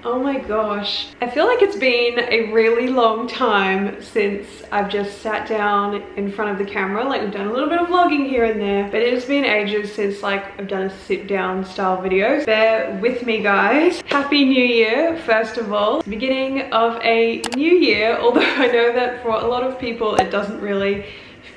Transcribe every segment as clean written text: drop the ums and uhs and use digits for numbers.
Oh my gosh. I feel like it's been a really long time since I've just sat down in front of the camera. Like, we've done a little bit of vlogging here and there, but it's been ages since like I've done a sit down style video. Bear with me, guys. Happy New Year, first of all. Beginning of a new year, although I know that for a lot of people it doesn't really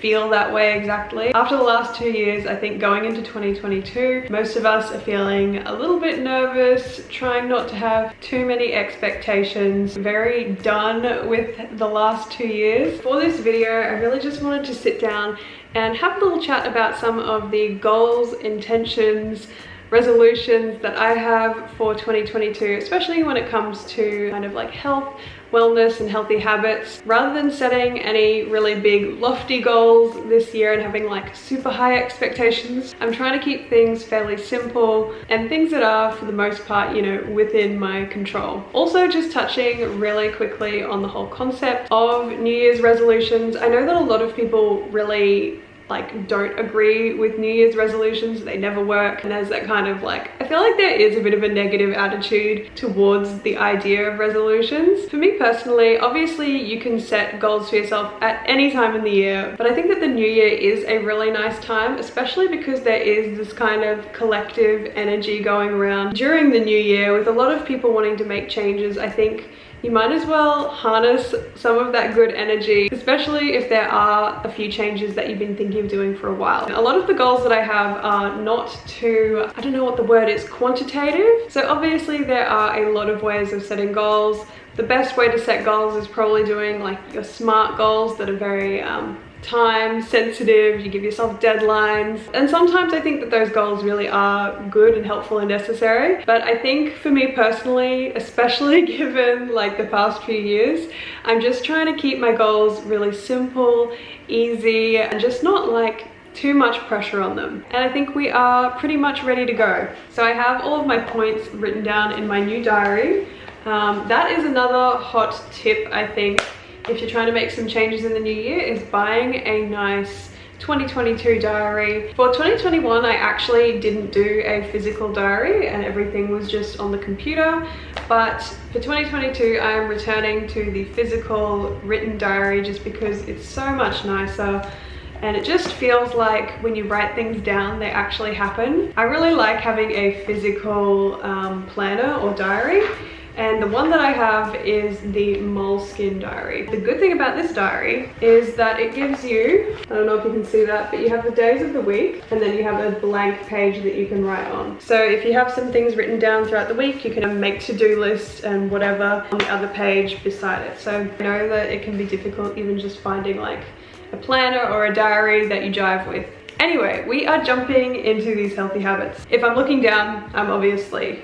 feel that way exactly. After the last 2 years, I think going into 2022, most of us are feeling a little bit nervous, trying not to have too many expectations, very done with the last 2 years. For this video, I really just wanted to sit down and have a little chat about some of the goals, intentions, resolutions that I have for 2022, especially when it comes to kind of like health, wellness and healthy habits. Rather than setting any really big lofty goals this year and having like super high expectations, I'm trying to keep things fairly simple and things that are, for the most part, you know, within my control. Also, just touching really quickly on the whole concept of New Year's resolutions. I know that a lot of people really don't agree with New Year's resolutions. They never work, and there's that kind of like, I feel like there is a bit of a negative attitude towards the idea of resolutions. For me personally, obviously you can set goals for yourself at any time in the year, but I think that the new year is a really nice time, especially because there is this kind of collective energy going around during the new year with a lot of people wanting to make changes. I think you might as well harness some of that good energy, especially if there are a few changes that you've been thinking of doing for a while. A lot of the goals that I have are not too, I don't know what the word is, quantitative. So obviously there are a lot of ways of setting goals. The best way to set goals is probably doing like your SMART goals that are very time sensitive. You give yourself deadlines, and sometimes I think that those goals really are good and helpful and necessary. But I think for me personally, especially given like the past few years, I'm just trying to keep my goals really simple, easy, and just not like too much pressure on them. And I think we are pretty much ready to go. So I have all of my points written down in my new diary. That is another hot tip, I think, if you're trying to make some changes in the new year, is buying a nice 2022 diary. For 2021, I actually didn't do a physical diary and everything was just on the computer. But for 2022, I am returning to the physical written diary just because it's so much nicer. And it just feels like when you write things down, they actually happen. I really like having a physical planner or diary. And the one that I have is the Moleskine diary. The good thing about this diary is that it gives you, I don't know if you can see that, but you have the days of the week and then you have a blank page that you can write on. So if you have some things written down throughout the week, you can make to-do lists and whatever on the other page beside it. So I know that it can be difficult even just finding like a planner or a diary that you jive with. Anyway, we are jumping into these healthy habits. If I'm looking down, I'm obviously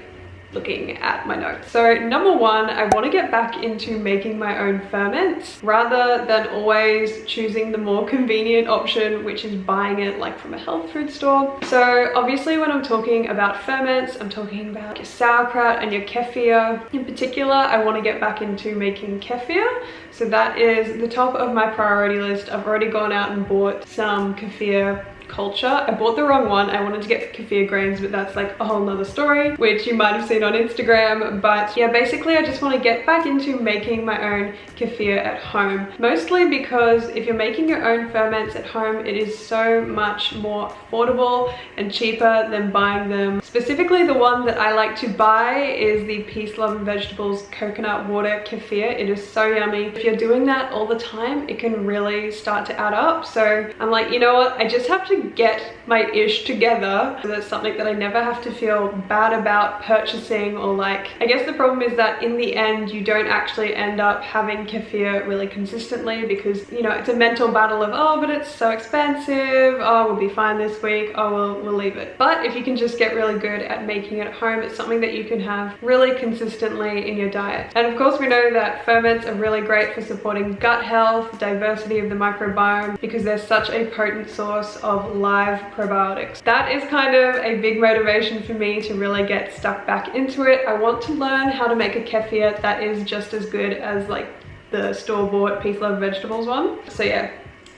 looking at my notes. So number one, I want to get back into making my own ferments rather than always choosing the more convenient option, which is buying it like from a health food store. So obviously when I'm talking about ferments, I'm talking about your sauerkraut and your kefir. In particular, I want to get back into making kefir. So that is the top of my priority list. I've already gone out and bought some kefir culture. I bought the wrong one. I wanted to get kefir grains, but that's like a whole nother story, which you might have seen on Instagram. But yeah, basically I just want to get back into making my own kefir at home. Mostly because if you're making your own ferments at home, it is so much more affordable and cheaper than buying them. Specifically, the one that I like to buy is the Peace, Love and Vegetables coconut water kefir. It is so yummy. If you're doing that all the time, it can really start to add up. So I'm like, you know what? I just have to get my ish together. So that's something that I never have to feel bad about purchasing, or like, I guess the problem is that in the end you don't actually end up having kefir really consistently because, you know, it's a mental battle of, oh, but it's so expensive, oh, we'll be fine this week, oh, we'll leave it. But if you can just get really good at making it at home, it's something that you can have really consistently in your diet. And of course we know that ferments are really great for supporting gut health, diversity of the microbiome, because they're such a potent source of live probiotics. That is kind of a big motivation for me to really get stuck back into it. I want to learn how to make a kefir that is just as good as like the store-bought Peace, Love, Vegetables one. So yeah,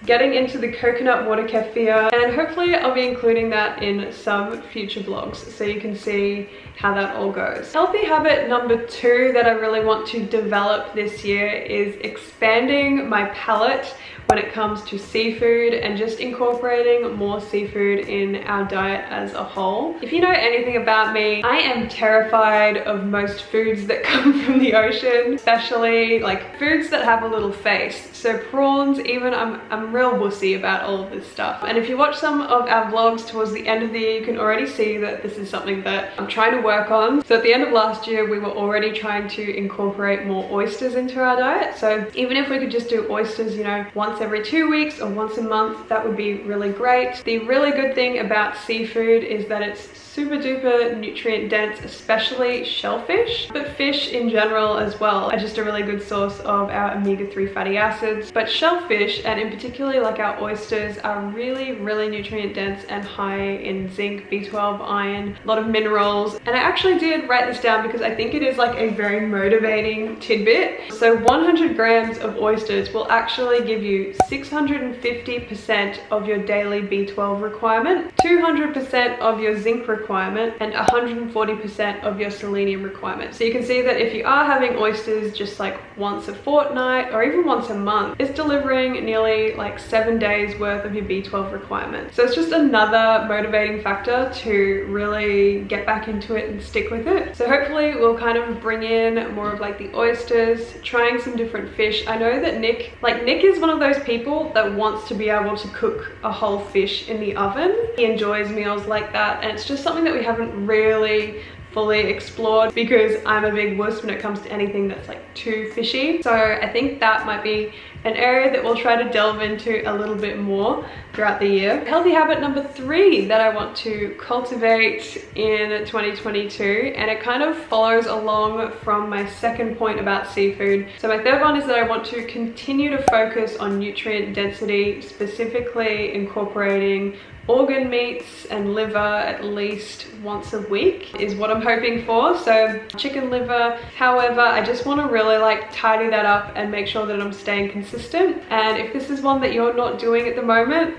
getting into the coconut water kefir, and hopefully I'll be including that in some future vlogs so you can see how that all goes. Healthy habit number 2 that I really want to develop this year is expanding my palate when it comes to seafood and just incorporating more seafood in our diet as a whole. If you know anything about me, I am terrified of most foods that come from the ocean, especially like foods that have a little face. So prawns, even, I'm real wussy about all of this stuff. And if you watch some of our vlogs towards the end of the year, you can already see that this is something that I'm trying to work on. So at the end of last year, we were already trying to incorporate more oysters into our diet. So even if we could just do oysters, you know, once every 2 weeks or once a month, that would be really great. The really good thing about seafood is that it's super duper nutrient dense, especially shellfish, but fish in general as well are just a really good source of our omega-3 fatty acids. But shellfish, and in particular like our oysters, are really nutrient dense and high in zinc, B12, iron, a lot of minerals. And I actually did write this down because I think it is like a very motivating tidbit. So 100 grams of oysters will actually give you 650% of your daily B12 requirement, 200% of your zinc requirement, and 140% of your selenium requirement. So you can see that if you are having oysters just like once a fortnight or even once a month, it's delivering nearly like 7 days worth of your B12 requirement. So it's just another motivating factor to really get back into it and stick with it. So hopefully we'll kind of bring in more of like the oysters, trying some different fish. I know that Nick is one of those people that wants to be able to cook a whole fish in the oven. He enjoys meals like that, and it's just something that we haven't really fully explored because I'm a big wuss when it comes to anything that's like too fishy. So I think that might be an area that we'll try to delve into a little bit more throughout the year. Healthy habit number 3 that I want to cultivate in 2022, and it kind of follows along from my second point about seafood. So my third one is that I want to continue to focus on nutrient density, specifically incorporating organ meats and liver at least once a week is what I'm hoping for. So chicken liver, however, I just want to really like tidy that up and make sure that I'm staying consistent. And if this is one that you're not doing at the moment,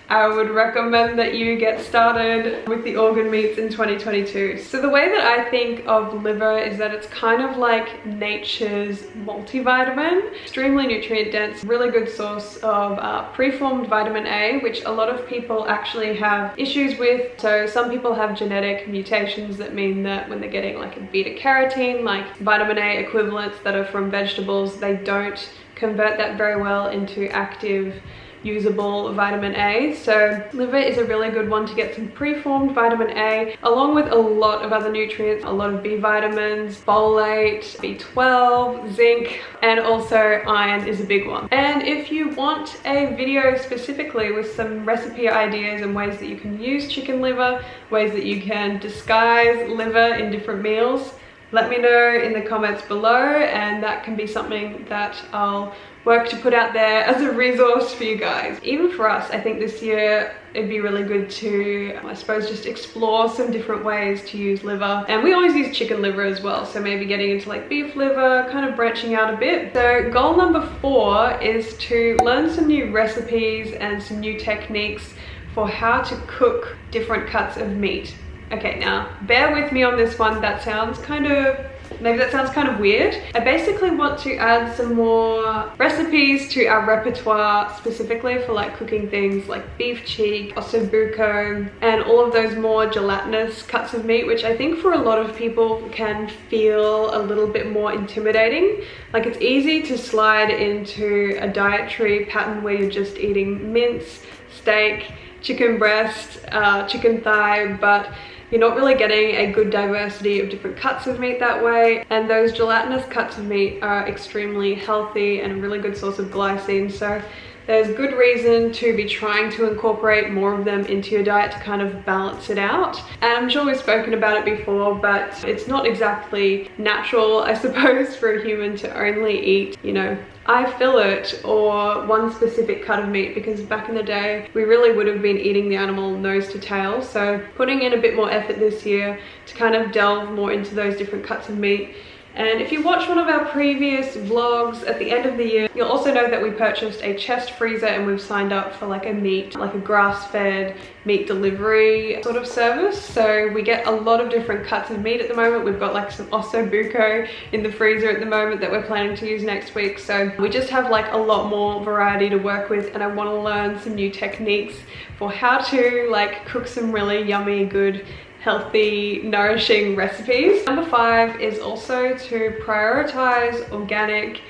I would recommend that you get started with the organ meats in 2022. So the way that I think of liver is that it's kind of like nature's multivitamin, extremely nutrient dense, really good source of preformed vitamin A, which a lot of people actually have issues with. So some people have genetic mutations that mean that when they're getting like a beta carotene, like vitamin A equivalents that are from vegetables, they don't convert that very well into active usable vitamin A. So liver is a really good one to get some preformed vitamin A, along with a lot of other nutrients, a lot of B vitamins, folate, B12, zinc, and also iron is a big one. And if you want a video specifically with some recipe ideas and ways that you can use chicken liver, ways that you can disguise liver in different meals, let me know in the comments below, and that can be something that I'll work to put out there as a resource for you guys. Even for us, I think this year it'd be really good to, I suppose, just explore some different ways to use liver. And we always use chicken liver as well, so maybe getting into like beef liver, kind of branching out a bit. So goal number 4 is to learn some new recipes and some new techniques for how to cook different cuts of meat. Okay, now bear with me on this one. That sounds kind of, maybe that sounds kind of weird. I basically want to add some more recipes to our repertoire, specifically for like cooking things like beef cheek, ossobuco, and all of those more gelatinous cuts of meat, which I think for a lot of people can feel a little bit more intimidating. Like it's easy to slide into a dietary pattern where you're just eating mince, steak, chicken breast, chicken thigh, but you're not really getting a good diversity of different cuts of meat that way. And those gelatinous cuts of meat are extremely healthy and a really good source of glycine. So there's good reason to be trying to incorporate more of them into your diet to kind of balance it out. And I'm sure we've spoken about it before, but it's not exactly natural, I suppose, for a human to only eat, you know, eye fillet or one specific cut of meat, because back in the day we really would have been eating the animal nose to tail. So putting in a bit more effort this year to kind of delve more into those different cuts of meat And if you watch one of our previous vlogs at the end of the year, you'll also know that we purchased a chest freezer and we've signed up for like a grass-fed meat delivery sort of service. So we get a lot of different cuts of meat at the moment. We've got like some osso buco in the freezer at the moment that we're planning to use next week. So we just have like a lot more variety to work with, and I want to learn some new techniques for how to like cook some really yummy, good, healthy, nourishing recipes. Number 5 is also to prioritize organic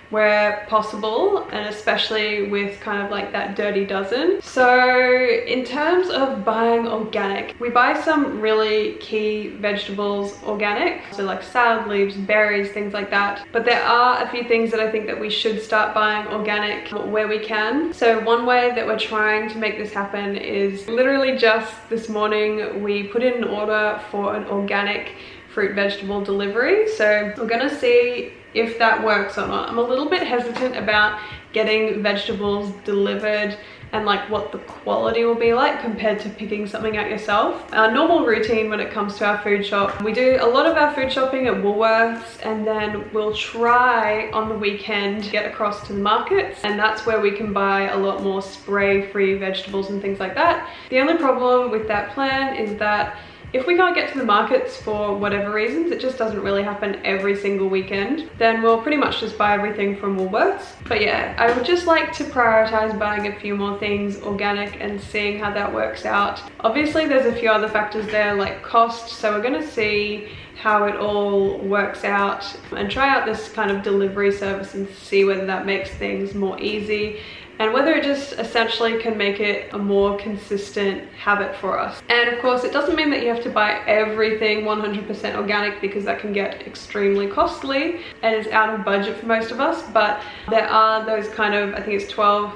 where possible, and especially with kind of like that dirty dozen. So in terms of buying organic, we buy some really key vegetables organic, so like salad leaves, berries, things like that. But there are a few things that I think that we should start buying organic where we can. So one way that we're trying to make this happen is literally just this morning we put in an order for an organic fruit vegetable delivery. So we're gonna see if that works or not. I'm a little bit hesitant about getting vegetables delivered and like what the quality will be like compared to picking something out yourself. Our normal routine when it comes to our food shop, we do a lot of our food shopping at Woolworths, and then we'll try on the weekend to get across to the markets, and that's where we can buy a lot more spray-free vegetables and things like that. The only problem with that plan is that if we can't get to the markets for whatever reasons, it just doesn't really happen every single weekend, then we'll pretty much just buy everything from Woolworths. But yeah, I would just like to prioritize buying a few more things organic and seeing how that works out. Obviously, there's a few other factors there like cost, so we're gonna see how it all works out and try out this kind of delivery service and see whether that makes things more easy, and whether it just essentially can make it a more consistent habit for us. And of course, it doesn't mean that you have to buy everything 100% organic, because that can get extremely costly and is out of budget for most of us. But there are those kind of, I think it's 12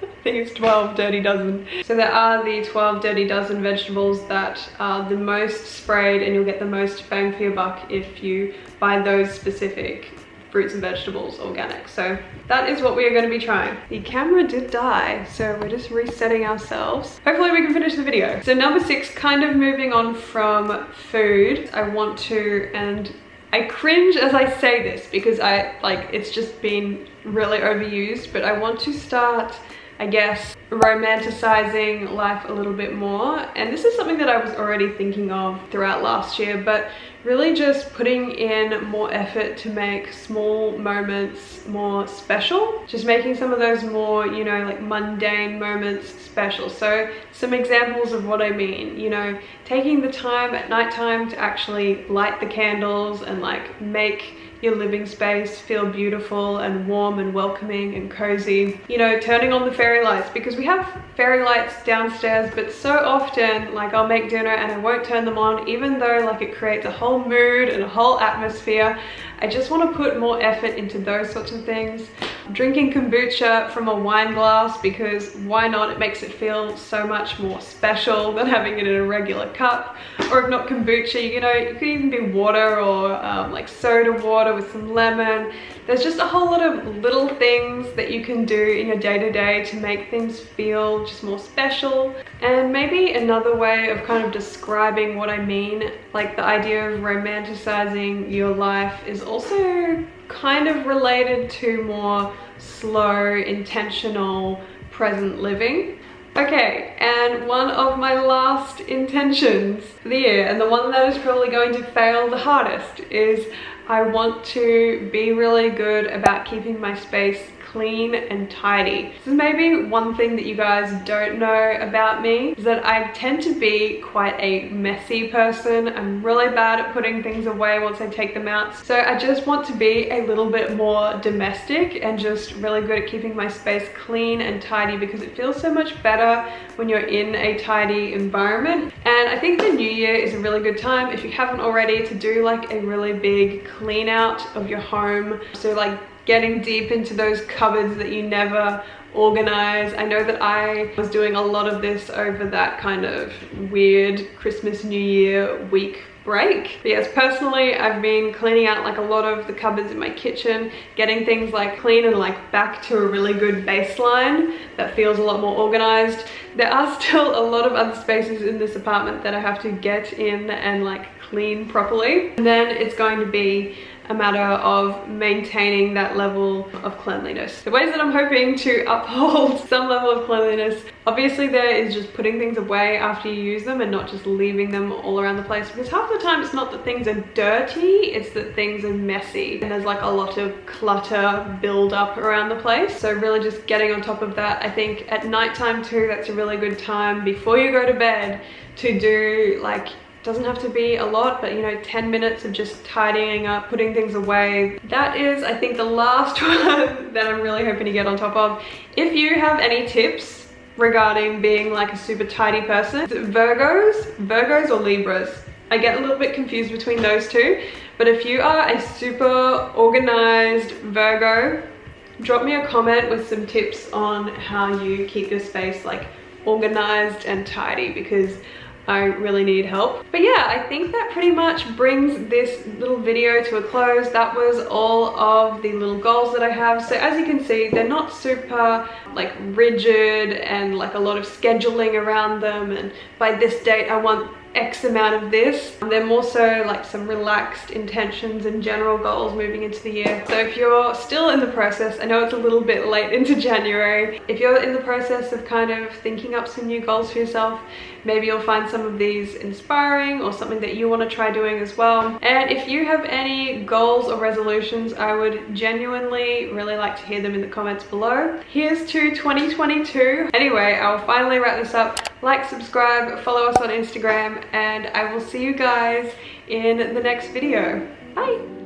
I think it's 12 dirty dozen. So there are the 12 dirty dozen vegetables that are the most sprayed, and you'll get the most bang for your buck if you buy those specific fruits and vegetables organic. So that is what we are going to be trying. The camera did die, so we're just resetting ourselves. Hopefully we can finish the video. So number 6, kind of moving on from food, I want to, and I cringe as I say this because it's just been really overused, but I want to start, I guess, romanticizing life a little bit more. And this is something that I was already thinking of throughout last year, but really just putting in more effort to make small moments more special. Just making some of those more, you know, like mundane moments special. So some examples of what I mean, you know, taking the time at nighttime to actually light the candles and like make your living space feel beautiful and warm and welcoming and cozy. You know, turning on the fairy lights, because we have fairy lights downstairs, but so often like I'll make dinner and I won't turn them on, even though like it creates a whole mood and a whole atmosphere. I just want to put more effort into those sorts of things. Drinking kombucha from a wine glass, because why not? It makes it feel so much more special than having it in a regular cup. Or if not kombucha, you know, it could even be water or like soda water with some lemon. There's just a whole lot of little things that you can do in your day-to-day to make things feel just more special. And maybe another way of kind of describing what I mean, like the idea of romanticizing your life, is also kind of related to more slow, intentional, present living. Okay, and one of my last intentions for the year, and the one that is probably going to fail the hardest, is I want to be really good about keeping my space clean and tidy. This is maybe one thing that you guys don't know about me, is that I tend to be quite a messy person. I'm really bad at putting things away once I take them out. So I just want to be a little bit more domestic and just really good at keeping my space clean and tidy, because it feels so much better when you're in a tidy environment. And I think the new year is a really good time, if you haven't already, to do like a really big clean out of your home. So like getting deep into those cupboards that you never organize. I know that I was doing a lot of this over that kind of weird Christmas, New Year week break. But yes, personally, I've been cleaning out like a lot of the cupboards in my kitchen, getting things like clean and like back to a really good baseline that feels a lot more organized. There are still a lot of other spaces in this apartment that I have to get in and like clean properly. And then it's going to be a matter of maintaining that level of cleanliness. The ways that I'm hoping to uphold some level of cleanliness, obviously there is just putting things away after you use them and not just leaving them all around the place, because half the time it's not that things are dirty, it's that things are messy and there's like a lot of clutter build up around the place. So really just getting on top of that. I think at nighttime too, that's a really good time before you go to bed to do, like, doesn't have to be a lot, but you know, 10 minutes of just tidying up, putting things away. That is, I think, the last one that I'm really hoping to get on top of. If you have any tips regarding being like a super tidy person, Virgos or Libras? I get a little bit confused between those two, but if you are a super organized Virgo, drop me a comment with some tips on how you keep your space like organized and tidy, because I really need help. But yeah, I think that pretty much brings this little video to a close. That was all of the little goals that I have. So as you can see, they're not super like rigid and like a lot of scheduling around them, and by this date I want X amount of this. They're more so like some relaxed intentions and general goals moving into the year. So if you're still in the process, I know it's a little bit late into January, if you're in the process of kind of thinking up some new goals for yourself, maybe you'll find some of these inspiring or something that you want to try doing as well. And if you have any goals or resolutions, I would genuinely really like to hear them in the comments below. Here's to 2022. Anyway, I'll finally wrap this up. Like, subscribe, follow us on Instagram, and I will see you guys in the next video. Bye!